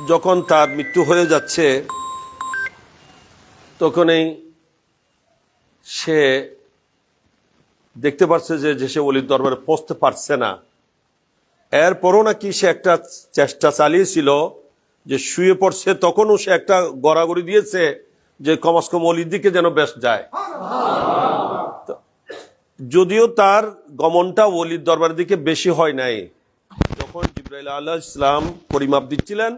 যখন তার মৃত্যু হয়ে যাচ্ছে তখনই সে দেখতে পাচ্ছে যে সে ওলির দরবারে পৌঁছতে পারছে না। এরপরও নাকি সে একটা চেষ্টা চালিয়েছিল যে শুয়ে পড়ছে, তখনও সে একটা গড়াগড়ি দিয়েছে যে কমাস কম অলির দিকে যেন বেশ যায়। যদিও তার গমনটা ওলির দরবারের দিকে বেশি হয় নাই। যখন জিবরাইল আলাইহিস সালাম পরিমাপ দিচ্ছিলেন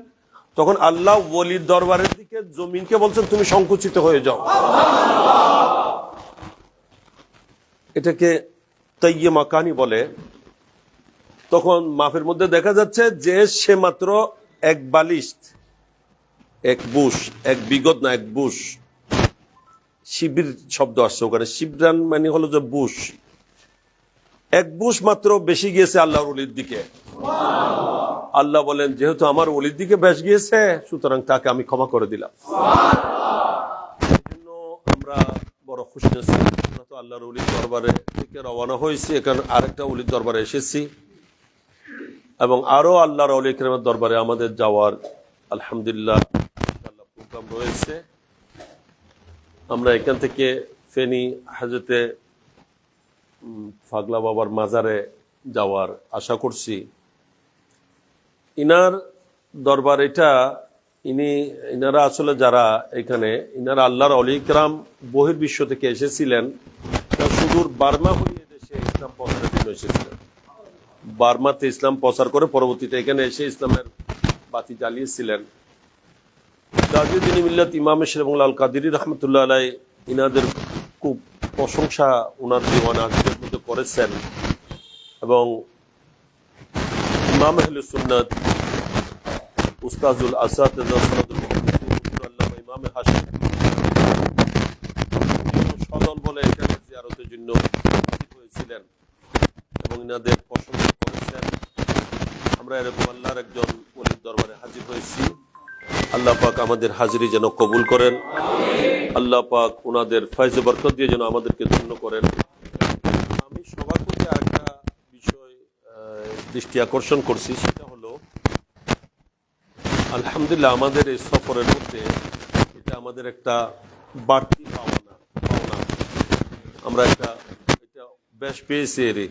তখন আল্লাহ ওলির দরবারের দিকে জমিনকে বলছেন তুমি সংকুচিত হয়ে যাও। এটাকে তাইয়ে মাকানি বলে। তখন মাপের মধ্যে দেখা যাচ্ছে যে সে মাত্র এক বালিশ, এক বুশ, এক বিগত না এক বুশ, শিবির শব্দ আসছে ওখানে। শিবরান মানে হলো যে বুশ, এক বুশ মাত্র বেশি গিয়েছে আল্লাহর ওলির দিকে। আল্লাহ বলেন যেহেতু আমার ওলির দিকে বেশ গিয়েছে সুতরাং তাকে আমি ক্ষমা করে দিলাম। জন্য আমরা বড় খুশি আছি। আমরা তো আল্লাহর ওলির দরবারে থেকে রওনা হয়েছি, এখানে আরেকটা ওলির দরবারে এসেছি এবং আরো আল্লাহর ওলি কিরামের দরবারে আমাদের যাওয়ার আলহামদুলিল্লাহ প্রোগ্রাম রয়েছে। আমরা এখান থেকে ফেনী হাজতে ফাগলা বাবার মাজারে যাওয়ার আশা করছি। ইনার দরবার এটা, ইনারা আসলে যারা এখানে, ইনারা আল্লাহর ওলি কিরাম বহির্বিশ্ব থেকে এসেছিলেন, সুদূর বার্মা হয়ে দেশে ইসলাম প্রচারের জন্য এসেছিলেন। বার্মাতে ইসলাম প্রচার করে পরবর্তীতে এখানে এসে ইসলামের বাতি জ্বালিয়েছিলেন। তাজউদ্দিন মিল্লাত ইমাম শরীফুল আল কাদেরী রহমতুল্লাহ আলাইহি ইনাদের খুব প্রশংসা ওনার দিওয়ান আজিজের মধ্যে করেছেন এবং ইমাম আহলে সুন্নাত উস্তাজুল আসাতিজা সনদুল মুহাদ্দিসিন আল্লামা ইমাম হাশিম সদল বলে এখানে জিয়ারতের জন্য উপস্থিত হয়েছিলেন এবং ইনাদের প্রশংসা করেছেন। আমরা এরকম আল্লাহর একজন ওলির দরবারে হাজির হয়েছি। আল্লাহ পাক আমাদের হাজিরি যেন কবুল করেন, আল্লাহ পাক ওনাদের ফয়জ বরকত দিয়ে যেন আমাদেরকে ধন্য করেন। আমি সবার প্রতি আরেকটা বিষয় দৃষ্টি আকর্ষণ করছি, সেটা হলো আলহামদুলিল্লাহ আমাদের এই সফরের মধ্যে এটা আমাদের একটা বাড়তি পাওনা। আমরা এটা বেশ পেয়েছি এরই,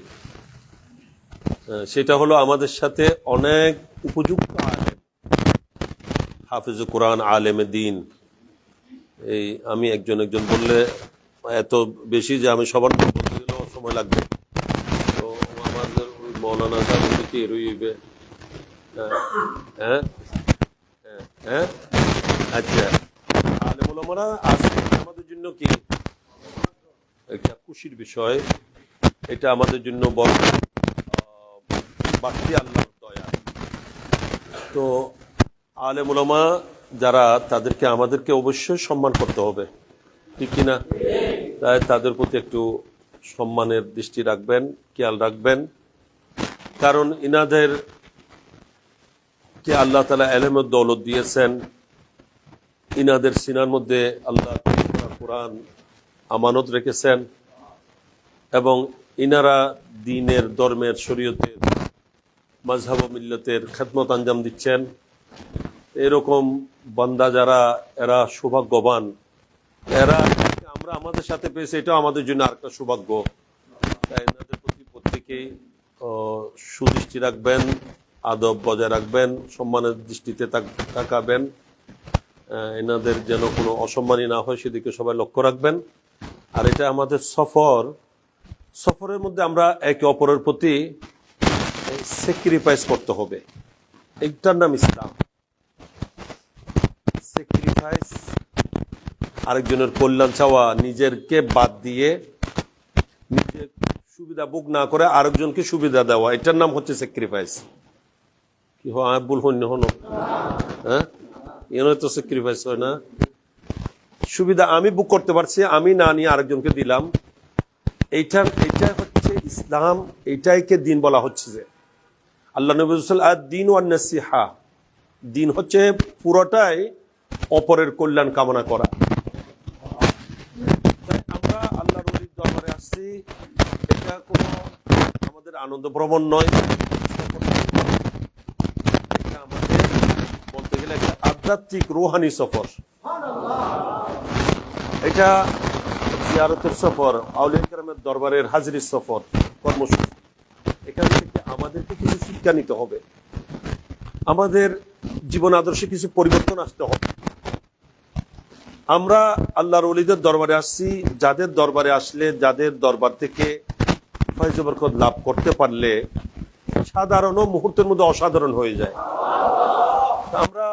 সেটা হলো আমাদের সাথে অনেক উপযুক্ত আলেম, হাফিজ কোরআন, আলেমে দিন। এই আমি একজন বললে এত বেশি যে আমি সবার বলতে গেলেও সময় লাগবে। তো আমাদের ওই মৌলানা সাহেব কি রইবে? হ্যাঁ হ্যাঁ আচ্ছা, আলেম ওলামারা আছে আমাদের জন্য কি একটা খুশির বিষয়। এটা আমাদের জন্য বড় বাড়তি আল্লাহর দয়া। তো আলেম ওলামা যারা, তাদেরকে আমাদেরকে অবশ্যই সম্মান করতে হবে, ঠিক কিনা? তাই তাদের প্রতি একটু সম্মানের দৃষ্টি রাখবেন, খেয়াল রাখবেন। কারণ ইনাদের কে আল্লাহ তাআলা ইলমের দৌলত দিয়েছেন, ইনাদের সিনার মধ্যে আল্লাহ কোরআন আমানত রেখেছেন এবং ইনারা দ্বীনের, ধর্মের, শরীয়তের, মাযহাব ও মিল্লাতের খেদমত আঞ্জাম দিচ্ছেন। এরকম বান্দা যারা, এরা সৌভাগ্যবান। এরা আমরা আমাদের সাথে পেয়েছে, এটাও আমাদের জন্য আরেকটা সৌভাগ্য। তাই এনাদের প্রতি প্রত্যেকেই সুদৃষ্টি রাখবেন, আদব বজায় রাখবেন, সম্মানের দৃষ্টিতে তাকাবেন। এনাদের যেন কোনো অসম্মানী না হয় সেদিকে সবাই লক্ষ্য রাখবেন। আর এটা আমাদের সফরের মধ্যে আমরা একে অপরের প্রতি স্যাক্রিফাইস করতে হবে। এইটার নাম ইসলাম। স্যাক্রিফাইস, আরেকজনের কল্যাণ চাওয়া, নিজেরকে বাদ দিয়ে নিজের সুবিধা ভোগ না করে আরেকজনকে সুবিধা দেওয়া, এটার নাম হচ্ছে স্যাক্রিফাইস। কি হয় ভুল হন্য হনো? হ্যাঁ, এনে তো স্যাক্রিফাইস হয় না। সুবিধা আমি ভোগ করতে পারছি, আমি না নিয়ে আরেকজনকে দিলাম, এইটা হচ্ছে ইসলাম। এইটাইকে দিন বলা হচ্ছে। যে আল্লাহ নবী দিন ওয়ান নাসিহা, দিন হচ্ছে পুরোটাই অপরের কল্যাণ কামনা করা। আমরা আল্লাহর ওলির দরবারে আসছি, এটা কোনো আমাদের আনন্দ ভ্রমণ নয়, এটা আমাদের বলতে এগুলো একটা আধ্যাত্মিক রুহানি সফর। এটা জিয়ারতের সফর, আউলিয়া কেরামের দরবারের হাজিরির সফর, কর্মসূচি। এখান থেকে আমাদেরকে কিছু শিক্ষা নিতে হবে, আমাদের জীবন আদর্শে কিছু পরিবর্তন আসতে হবে। আমরা আল্লাহর ওলিদের দরবারে আসছি, যাদের দরবারে আসলে, যাদের দরবার থেকে ফয়েজ বরকত লাভ করতে পারলে সাধারণ মুহূর্তের মধ্যে অসাধারণ হয়ে যায়। আমরা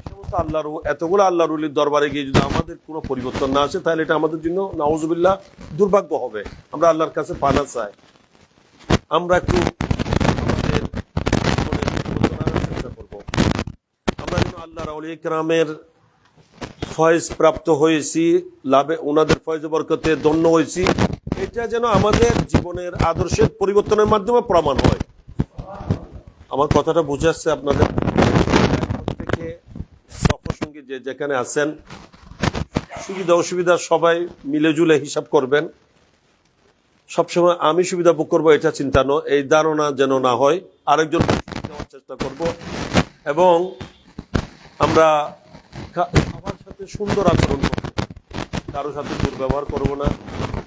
সমস্ত আল্লাহর এতগুলো আল্লাহর ওলির দরবারে গিয়ে যদি আমাদের কোনো পরিবর্তন না আসে, তাহলে এটা আমাদের জন্য নাউজুবিল্লাহ দুর্ভাগ্য হবে। আমরা আল্লাহর কাছে পানা চাই, আমরা একটু আমাদের জীবনের পরিবর্তন আনার চেষ্টা করবো। আমরা যেন আল্লাহর ওলিয়া কেরামের ফয়েজ প্রাপ্ত হয়েছি, লাভে ওনাদের ফয়েজ বরকতে ধন্য হয়েছি, এটা যেন আমাদের জীবনের আদর্শের পরিবর্তনের মাধ্যমে প্রমাণ হয়। আমার কথাটা বুঝে আসছে আপনাদের? থেকে সফর সঙ্গী যে যেখানে আছেন, সুবিধা অসুবিধা সবাই মিলে জুলে হিসাব করবেন। সবসময় আমি সুবিধা ভোগ করবো এটা চিন্তা নয়, এই ধারণা যেন না হয়। আরেকজন দেওয়ার চেষ্টা করব, এবং আমরা সবার সাথে সুন্দর আচরণ করব, কারোর সাথে দুর্ব্যবহার করব না।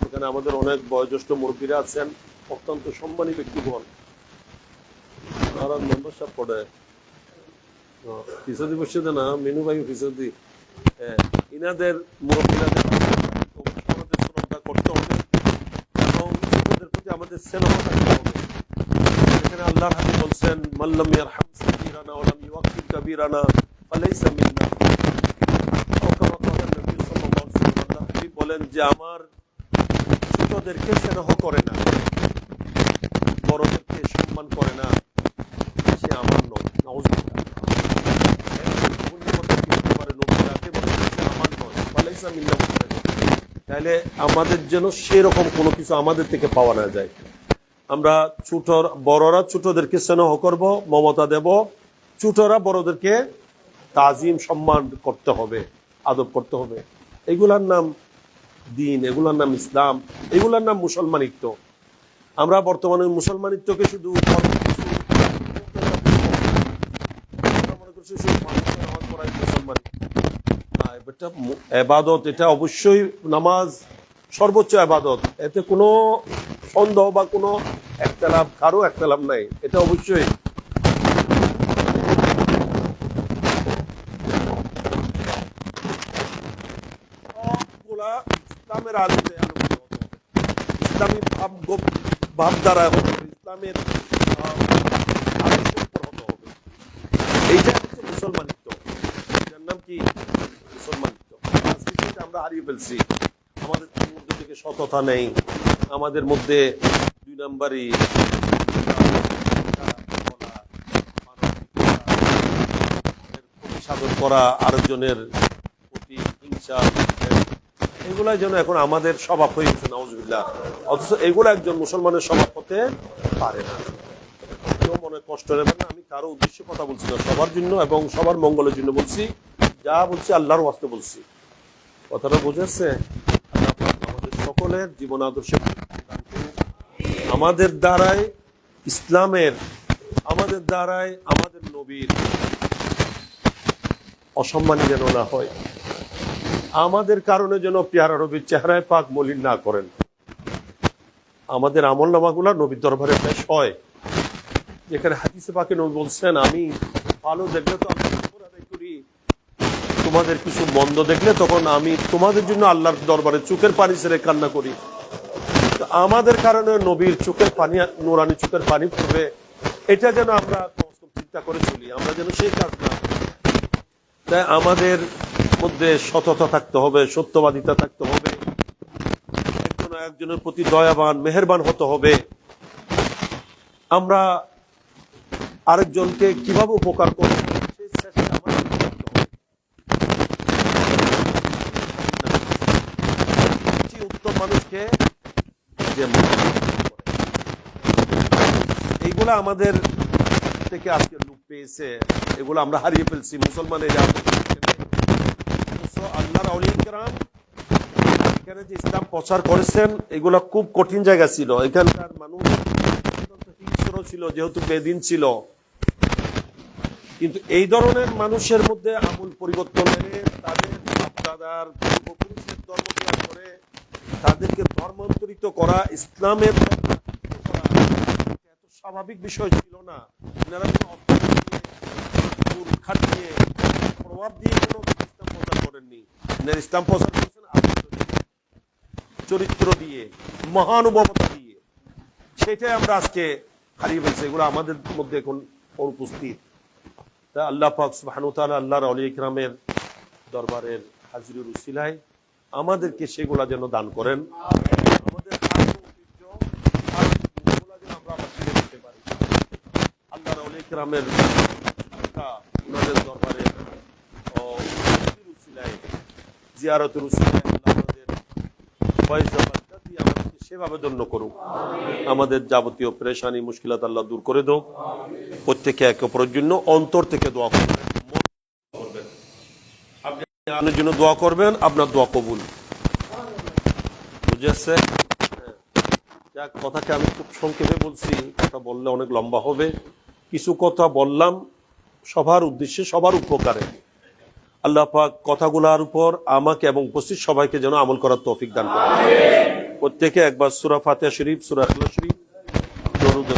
এখানে আমাদের অনেক বয়োজ্যেষ্ঠ মুরব্বীরা আছেন, অত্যন্ত সম্মানী ব্যক্তিগণ। মেম্বার সাহেব পড়ে ফিসদি বসে না, মেনু ভাই ফিসদি, ইনাদের মুরব্বীরাদের আমাদের শ্রদ্ধা করতে হবে এবং ছোটদের প্রতি আমাদের স্নেহ থাকতে হবে। এখানে আল্লাহর হাবিব বলছেন, মাল্লাম ইয়ারহাম সাগীরানা ওয়া লাম ইউওয়াক্কির কাবীরানা ফালাইসা মিন্না। বলেন যে আমার ছোটদেরকে স্নেহ করে না, বড়দেরকে সম্মান করে না, সে আমার নয়। নাউজুবিল্লাহ। তাহলে আমাদের যেন সেরকম কোনো কিছু আমাদের থেকে পাওয়া না যায়। আমরা বড়রা ছোটদেরকে স্নেহ করব, মমতা দেব, ছোটরা বড়দেরকে তাজিম সম্মান করতে হবে, আদব করতে হবে। এগুলার নাম দিন, এগুলার নাম ইসলাম, এগুলার নাম মুসলমানিত্ব। আমরা বর্তমানে মুসলমানিত্বকে শুধু এবাদত, এটা অবশ্যই নামাজ সর্বোচ্চ এবাদত, এতে কোনো সন্দেহ বা কোনো একতলাপ, কারো একতলাপ নাই, এটা অবশ্যই। ইসলামের আলোতে আলোকিত হতে হবে, ইসলামী ভাবধারা হতে হবে, ইসলামের আদর্শের উপর হতে হবে। এইটা হচ্ছে মুসলমানিত্ব। এটার নাম কি? মুসলমানিত্ব। আজকে আমরা হারিয়ে ফেলছি। আমাদের মধ্যে থেকে সততা নেই, আমাদের মধ্যে 2 নাম্বারই সাধন করা, আরেকজনের প্রতি হিংসা, এগুলা যেন এখন আমাদের স্বভাব হয়ে গেছে, নাউজুবিল্লাহ। অথচ এগুলো একজন মুসলমানের স্বভাব হতে পারে না। কেউ মনে কষ্ট নেবেন না, আমি কারো উদ্দেশ্যে কথা বলছি না, সবার জন্য এবং সবার মঙ্গলের জন্য বলছি। যা বলছি আল্লাহর ওয়াস্তে বলছি। কথাটা বুঝেছে? আমাদের সকলের জীবন আদর্শে আমাদের দ্বারাই ইসলামের, আমাদের দ্বারাই আমাদের নবীর অসম্মানী যেন না হয়, আমাদের কারণে যেন পেয়ারা নবীর চেহারায় পাক মলিন না করেন। আমাদের আমল নামাগুলা নবীর দরবারে পেশ হয়, যেখানে হাদিসে পাকে নবী বলছেন, আমি ভালো দেখলে তো আমি আদায় করি, তোমাদের কিছু মন্দ দেখলে তখন আমি তোমাদের জন্য আল্লাহর দরবারে চোখের পানি ছেড়ে কান্না করি। আমাদের কারণে নবীর চোখের পানি, নুরানি চোখের পানি পড়বে, এটা যেন আমরা চিন্তা করে চলি, আমরা যেন সেই কাজ না। তাই আমাদের মধ্যে সততা থাকতে হবে, সত্যবাদিতা থাকতে হবে, একজন একজনের প্রতি দয়াবান, মেহেরবান হতে হবে। আমরা আরেকজনকে কিভাবে উপকার করব সেই চেষ্টা আমাদের করতে হবে। উত্তম মানুষকে যে এইগুলা আমাদের থেকে আজকে লুপ পেয়েছে, এগুলো আমরা হারিয়ে ফেলছি। মুসলমানের আল্লাহর আউলিয়া কেরাম এখানে যে ইসলাম প্রচার করেছেন, এগুলো খুব কঠিন জায়গা ছিল। এখানকার মানুষ হিংস্র ছিল, যেহেতু বেদিন ছিল, কিন্তু এই ধরনের মানুষের মধ্যে আমূল পরিবর্তন এনে তাদের বাপ-দাদার পূর্বপুরুষের ধর্ম ত্যাগ করে তাদেরকে ধর্মান্তরিত করা, ইসলামের এত স্বাভাবিক বিষয় ছিল না। এনারা কোনো অস্ত্র দিয়ে, খাটিয়ে, প্রভাব দিয়ে কোনো ইসলাম প্রচার করেননি। এনারা ইসলাম প্রচার করেছেন চরিত্র দিয়ে, মহানুভবতা দিয়ে। সেটাই আমরা আজকে হারিয়ে ফেলছি। এগুলো আমাদের মধ্যে এখন অনুপস্থিত। তা আল্লাহ পাক সুবহানাহু ওয়া তাআলা আল্লাহর আউলিয়া কিরামের দরবারের হাজিরের উসিলায় আমাদেরকে সেগুলা যেন দান করেন, আমাদের আমরা আবার ফিরে যেতে পারি। আল্লাহর আউলিয়া কিরামের ওনাদের দরবারে উসিলায়, জিয়ারতের উসিলায় আল্লাহ আমাদের আমাদেরকে সেভাবে ধন্য করুক। আমাদের যাবতীয় পেরেশানি মুশকিলাত আল্লাহ দূর করে দাও। প্রত্যেকে একে অপরের জন্য অন্তর থেকে দোয়া করবেন। আপনি আপনার জন্য দোয়া করবেন, আপনার দোয়া কবুল। বুঝেছে? যাক, কথাকে আমি খুব সংক্ষেপে বলছি, কথা বললে অনেক লম্বা হবে। কিছু কথা বললাম সবার উদ্দেশ্যে, সবার উপকারে। আল্লাহ পাক কথাগুলোর উপর আমাকে এবং উপস্থিত সবাইকে যেন আমল করার তৌফিক দান করেন। প্রত্যেকে একবার সূরা ফাতিহা শরীফ, সূরা ইখলাস শরীফ দরুদ।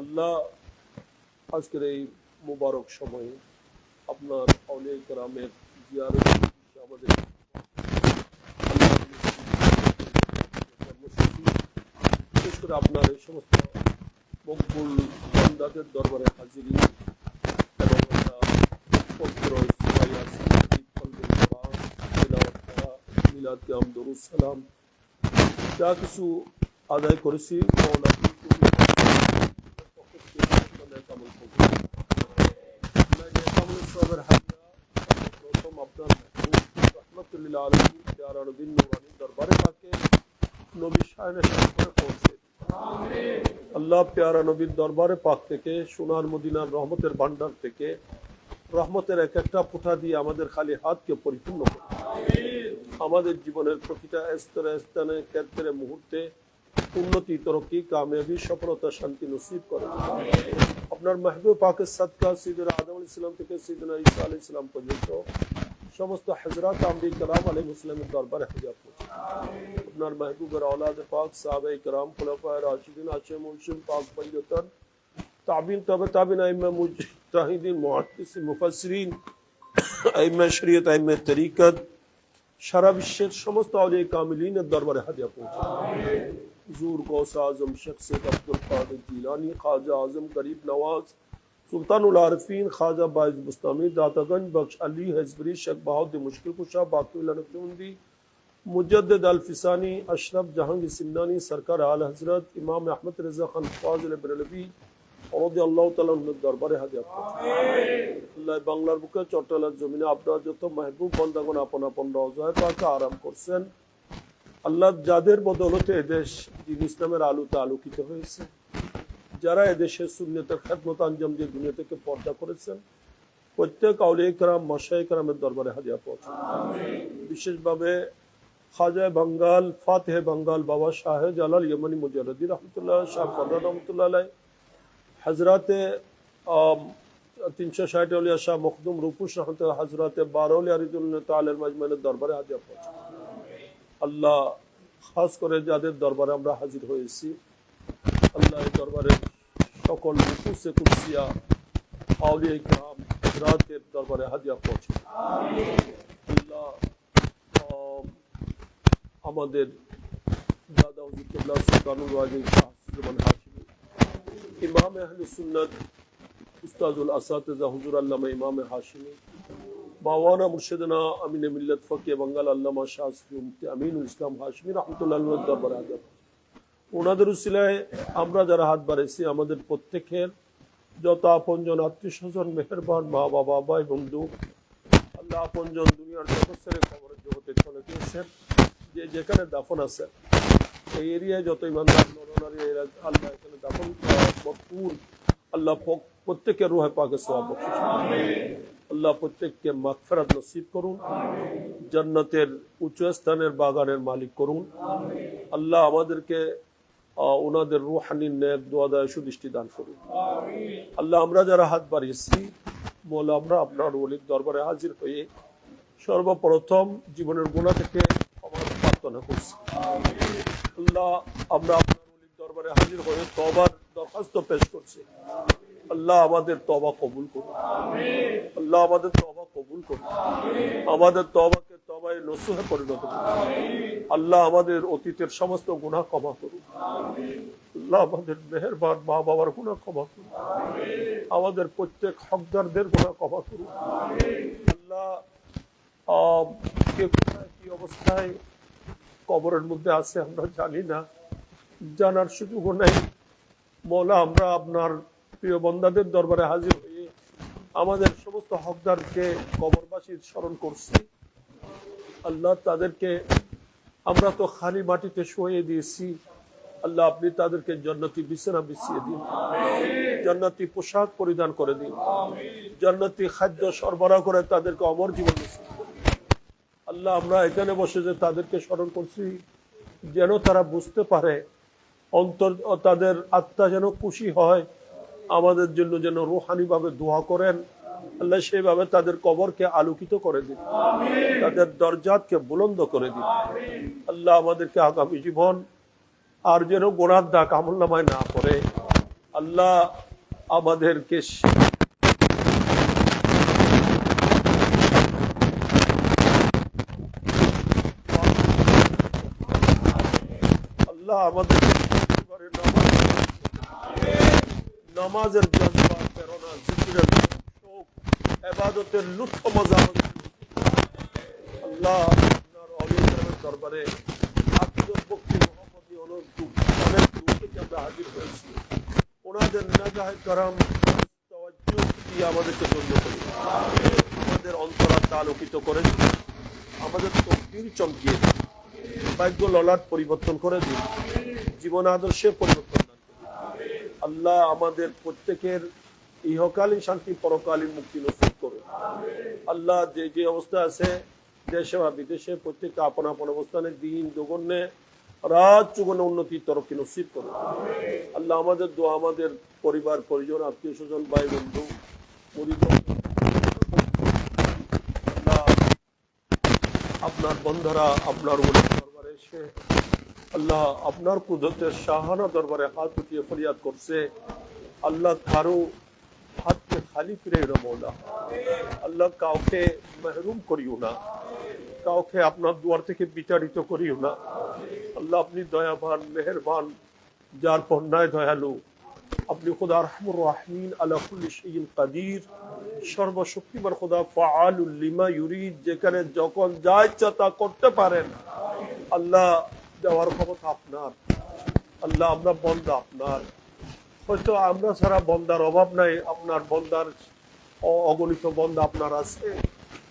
আল্লাহ আজকের এই মুবারক সময়ে আপনার আউলিয়া কেরামের জিয়ারত আমাদের বিশেষ করে আপনার এই সমস্ত মকবুল বান্দাদের দরবারে হাজিরি এবং পবিত্র সূরা ইয়াসিন তিলাওয়াত করা, মিলাদ কিয়াম, দরুদ সালাম যা কিছু আদায় করেছি আল্লাহ প্যারা নবীর দরবারে পাক থেকে, সোনার মদিনার রহমতের ভান্ডার থেকে রহমতের এক একটা ফোঁটা দিয়ে আমাদের খালি হাতকে পরিপূর্ণ করে আমাদের জীবনের প্রতিটা স্তরে স্থানে ক্ষেত্রে মুহূর্তে উন্নতি, তরক্কি, কামিয়াবি, সফলতা, শান্তি নসিব করে। আপনার মাহবুব পাকের সাদকা সাইয়েদনা আদম আলাইহিস সালাম থেকে সাইয়েদনা ঈসা আলাইহিস সালাম পর্যন্ত সমস্ত হযরত আম্বিয়া کرام আলাইহিস সালামের দরবারে হাজির করুন। আপনার মাহবুবের औलाद পাক, সাহাবায়ে کرام, খুলাফায়ে রাশিদিন, আশে মুনশিদ পাক পঞ্জতন, তাবিন, তবে তাবিন, আইম্মা মুজতাহিদিন, মুহাদ্দিসিন, মুফাসসিরিন, আইম্মা শরীয়ত, আইম্মা তরিকত, সারা বিশ্বের সমস্ত আউলিয়া কামিলিনের দরবারে হাজির পৌঁছে। হুজুর গৌস আজম শেখ সৈয়দ আব্দুল কাদের জিলানী, ख्वाजा आजम गरीब नवाज, सुल्तानुल आरिफीन, ख्वाजा बाइज बुस्तामी, दातागंज बख्श अली हजबरी, शेख बहाउद्दीन मुश्किल कुशा, बाक़ुल्लाह नक्शबंदी, मुजद्दिद अल-फिसानी, अशरफ जहांगीर सिमनानी, सरकार आला हजरत इमाम अहमद रज़ा खान फाज़िल बरेलवी, রাদিয়াল্লাহু তাআলা আনহুর দরবারে হাজির করছি। আল্লাহ বাংলার বুকে চট্টলার জমিনে আপনার যত মাহবুব বান্দাগণ আপন আপন রওজায় পাকে আরাম করছেন, আল্লাহ যাদের বদৌলতে এদেশ দ্বীন ইসলামের আলোতে আলোকিত হয়েছে, যারা এদেশের সুন্নতের খেদমত আঞ্জাম দিয়ে দুনিয়া থেকে পর্দা করেছেন, প্রত্যেক আউলিয়া কেরাম মাশায়েখ কেরামের দরবারে হাজির পৌঁছে। বিশেষভাবে খাজা বাঙ্গাল ফাতেহ বাঙ্গাল বাবা শাহ জালাল ইমানি মুজাররদি রহমতুল্লাহ শাহ ফরদাদ রহমতুল্লাহ আলাইহি, হযরতে 360 আউলিয়া শাহ মখদুম রূপুশ রহমতুল্লাহ, হযরতে 12 আউলিয়া রিদুল্লাহ তাআলার মাজমানের দরবারে হাজির পৌঁছে। আল্লাহ খাস করে যাদের দরবারে আমরা হাজির হয়েছি, আল্লাহ এই দরবারের সকল নুফুসে কুদসিয়া আউলিয়া কিরাম হযরতের দরবারে হাজির পৌঁছে। আল্লাহ আমাদের দাদা হুজুর কিবলা সুলতানুল ওয়াজিদ শাহ সুলেমান হাশিমি, ইমাম আহলে সুন্নাত উস্তাজুল আসাতিজা হুজুর আল্লামা ইমাম হাশিমি, মাওলানা মুর্শিদানা আমিনে মিল্লাত ফকিহ বাঙ্গাল আল্লামা শাহ মুফতি আমিনুল ইসলাম হাশিমি রাহমাতুল্লাহ আলাইহির দরবারে হাজির। ওনাদের উসিলায় আমরা যারা হাত বাড়াইছি, আমাদের প্রত্যেকের যত আপনজন আত্মীয় স্বজন মেহেরবান মা বাবা ভাই বন্ধু, আল্লাহ আপনজন দুনিয়ার জগৎ ছেড়ে কবরের জগতে চলে গিয়েছেন, যে যেখানে দাফন আছে এই এরিয়ায় যত ইমানদার নরনারী আল্লাহ এখানে দাফন মকবুল, আল্লাহ প্রত্যেকের রূহে পাকে সওয়াব বখশিশ করুন। আল্লাহ প্রত্যেককে মাগফিরাত নসিব করুন, জান্নাতের উচ্চ স্থানের বাগানের মালিক করুন। আল্লাহ আমাদেরকে ওনাদের রূহানি নেক দোয়াদায় সুদৃষ্টি দান করুন। আল্লাহ আমরা যারা হাত বাড়িয়েছি, মৌলা আমরা আপনার ওলির দরবারে হাজির হয়ে সর্বপ্রথম জীবনের গুনাহ থেকে ক্ষমা প্রার্থনা করছি। আল্লাহ আমরা আপনার ওলির দরবারে হাজির হয়ে তওবার দরখাস্ত পেশ করছি। আল্লাহ আমাদের তওবা কবুল করুন। আল্লাহ আমাদের তওবা কবুল করুন। আমাদের তওবাকে তওবায়ে নসুহে পরিণত করুন। আল্লাহ আমাদের অতীতের সমস্ত গুনাহ ক্ষমা করুন। আল্লাহ আমাদের মেহেরবান মা বাবার গুনাহ ক্ষমা করুন। আমাদের প্রত্যেক হকদারদের গুনাহ ক্ষমা করুন। আল্লাহ কে কোথায় কি অবস্থায় কবরের মধ্যে আছে আমরা জানি না, জানার সুযোগও নাই। মওলা আমরা আপনার প্রিয় বন্দাদের দরবারে হাজির হয়ে আমাদের সমস্ত হকদারকে কবরবাসীর স্মরণ করছি। আল্লাহ তাদেরকে আমরা তো খালি মাটিতে শুয়ে দিয়েছি, আল্লাহ আপনি তাদেরকে জান্নাতি বিছানা বিছিয়ে দিন, জান্নাতি পোশাক পরিধান করে দিন, জান্নাতি খাদ্য সরবরাহ করে তাদেরকে অমর জীবন নসিব করুন। আল্লাহ আমরা এখানে বসে যে তাদেরকে স্মরণ করছি, যেন তারা বুঝতে পারে, অন্তর তাদের আত্মা যেন খুশি হয়, আমাদের জন্য যেন রুহানি ভাবে দোয়া করেন। আল্লাহ সেইভাবে তাদের কবরকে আলোকিত করে দিন, তাদের দরজাতকে বুলন্দ করে দিন। আল্লাহ আমাদেরকে আগামী জীবন আর যেন গুনার দাগ আমলনামায় না পড়ে। আল্লাহ আমাদেরকে আল্লাহ আমাদেরকে নামাজের জজবা, প্রেরণা, জিকিরের শৌক, ইবাদতের লুৎফ মজা আল্লাহ আপনার অলিদের দরবারে আকিদত ভক্তি মুহাম্মদী অনেক দূর থেকে আমরা হাজির হয়েছি। ওনাদের নাজাহে কারাম তাওয়াজ্জুহ দিয়ে আমাদেরকে ধন্য করি, আমাদের অন্তরাত্মা আলোকিত করে দিন, আমাদের তকদীর চমকিয়ে দিন, ভাগ্য ললাট পরিবর্তন করে দিন, জীবন আদর্শে পরিবর্তন দান করুন। আল্লাহ আমাদের প্রত্যেকের ইহকালীন শান্তি পরকালীন মুক্তি নসিব করুন। আল্লাহ যে যে অবস্থা আছে দেশে বা বিদেশে প্রত্যেকটা আপন আপন অবস্থানে দিন দুগুণে রাত চুগুণে উন্নতির তরফকে নসিব করুন। আল্লাহ আমাদের দোয়া আমাদের পরিবার পরিজন আত্মীয় স্বজন ভাই বন্ধু আল্লাহ আপনার বন্ধুরা আপনার দরবারে এসে আল্লাহ আপনার কুদরতের শাহানা দরবারে হাত উঠিয়ে ফরিয়াদ করছে। আল্লাহ কারো হাতকে খালি ফিরে না মওলা, আল্লাহ কাউকে মাহরুম করিও না, কাউকে আপনার দুয়ার থেকে বিতাড়িত করিও না। আল্লাহ আপনি দয়াবান মেহেরবান, যার পর নাই দয়ালু, আপনি খুদা আরহামুর রাহিমিন আলা কুল্লি শাইইন কাদির, সর্বশক্তিমান খুদা ফাআলুল লিমা ইউরিদ, যেখানে যখন যা ইচ্ছা তা করতে পারেন। আল্লাহ দেওয়ার ক্ষমতা আপনার, আল্লাহ আমরা বন্দা আপনার, হয়তো আমরা ছাড়া বন্দার অভাব নাই, আপনার বন্দার অগণিত বন্দা আপনার আছে,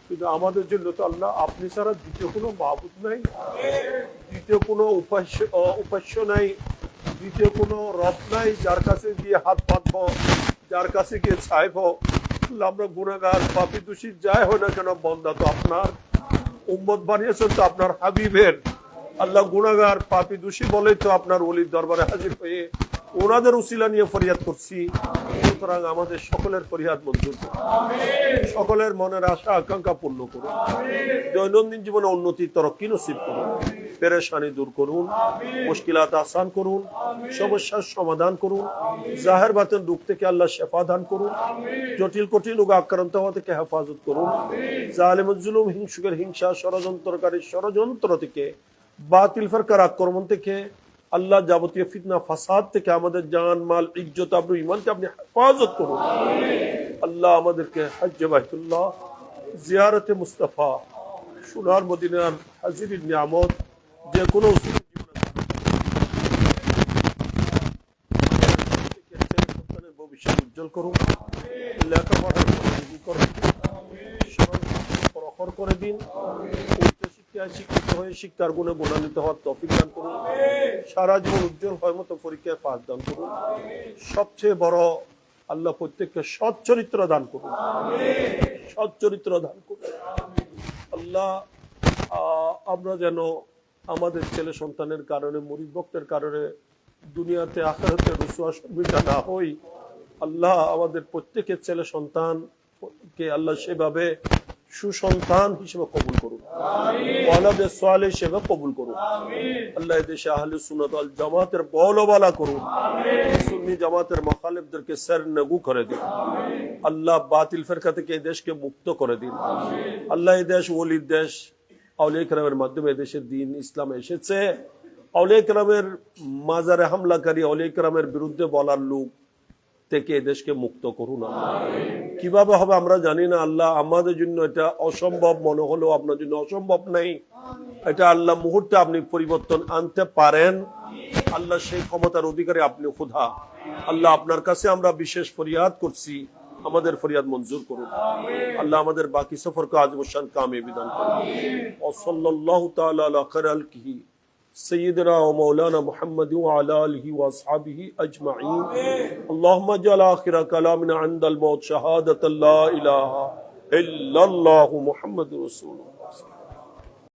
কিন্তু আমাদের জন্য তো আল্লাহ আপনি ছাড়া দ্বিতীয় কোনো মাহবুদ নাই, দ্বিতীয় কোনো উপাস্য নাই, দ্বিতীয় কোনো রব নাই যার কাছে গিয়ে হাত পাতবো, যার কাছে গিয়ে চাইবো। আমরা গুনাহগার পাপী দোষী যাই হয় না কেন, বন্দা তো আপনার, উম্মত বানিয়েছেন তো আপনার হাবিবের। আল্লাহ গুনাহগার পাপী দোষী বলেই তো আপনার ওলির দরবারে হাজির হয়ে ওনাদের উসিলা নিয়ে ফরিয়াদ করছি। সুতরাং আমাদের সকলের ফরিয়াদ মঞ্জুর করুন, সকলের মনের আশা আকাঙ্ক্ষা পূর্ণ করুন, দৈনন্দিন জীবনে উন্নতি তরক্কি নসিব করুন, পেরেশানি দূর করুন, মুশকিলাত আসান করুন, সমস্যার সমাধান করুন, জাহের বাতেন রোগ থেকে আল্লাহ শেফা দান করুন, জটিল কঠিন রোগ আক্রান্ত হওয়া থেকে হেফাজত করুন, জালিমুল জুলুম হিংসুকের হিংসা ষড়যন্ত্রকারীর ষড়যন্ত্র থেকে, বাতিল ফিরকার আক্রমণ থেকে, আল্লাহ যাবতীয় ফিতনা ফাসাদ থেকে আমাদের জান মাল ইজ্জত আবরু ঈমানকে আপনি হেফাজত করুন। আল্লাহ আমাদেরকে হজ্জে বাইতুল্লাহ, জিয়ারতে মুস্তাফা, সোনার মদিনার হাজির নিয়ামত যে কোনো ভবিষ্যৎ উজ্জ্বল করুন, লেখাপড়ার প্রখর করে দিন, শিক্ষায় শিক্ষিত হয়ে শিক্ষার গুণে গুণান্বিত হওয়ার তৌফিক দান করুন, সারা জীবন উজ্জ্বল হয় মতো পরীক্ষায় পাস দান করুন, সবচেয়ে বড় আল্লাহ প্রত্যেককে সৎ চরিত্র দান করুন, সৎ চরিত্র দান করুন। আল্লাহ আমরা যেন আমাদের ছেলে সন্তানের কারণে, মুরিদ ভক্তের কারণে দুনিয়াতে আখিরাতে রুসওয়া শর্মিন্দা না হই। আল্লাহ আমাদের প্রত্যেকের ছেলে সন্তানকে আল্লাহ সেভাবে সুসন্তান হিসেবে কবুল করুন, ওয়ালাদে সালেহ হিসেবে কবুল করুন। আল্লাহ দেশে আহলে সুন্নাত ওয়াল জামাতের বলবালা করুন, সুন্নি জামাতের মুখালিফদেরকে সরনগু করে দিন। আল্লাহ বাতিল ফিরকা থেকে এই দেশকে মুক্ত করে দিন। আল্লাহ এই দেশ ওলির দেশ, আউলিয়া কেরামের মাধ্যমে এদেশের দিন ইসলাম এসেছে। আউলিয়া কেরামের মাজারে হামলাকারী, আউলিয়া কেরামের বিরুদ্ধে বলার লোক থেকে এদেশকে মুক্ত করুন। কিভাবে হবে আমরা জানি না আল্লাহ, আমাদের জন্য এটা অসম্ভব মনে হলেও আপনার জন্য অসম্ভব নেই। এটা আল্লাহ মুহূর্তে আপনি পরিবর্তন আনতে পারেন। আল্লাহ সেই ক্ষমতার অধিকারী আপনি খোদা। আল্লাহ আপনার কাছে আমরা বিশেষ ফরিয়াদ করছি, আমাদের ফরিয়াদ মঞ্জুর করুন। আল্লাহ আমাদের বাকি সফরকে আজমুশান কামিয়াবি দান করুন। ওয়াসাল্লাল্লাহু তাআলা আলা খায়রিল سيدنا ومولانا محمد وعلى آله وأصحابه أجمعين. اللهم اجعل آخر كلامنا عند الموت شهادة لا إله إلا الله محمد رسول الله.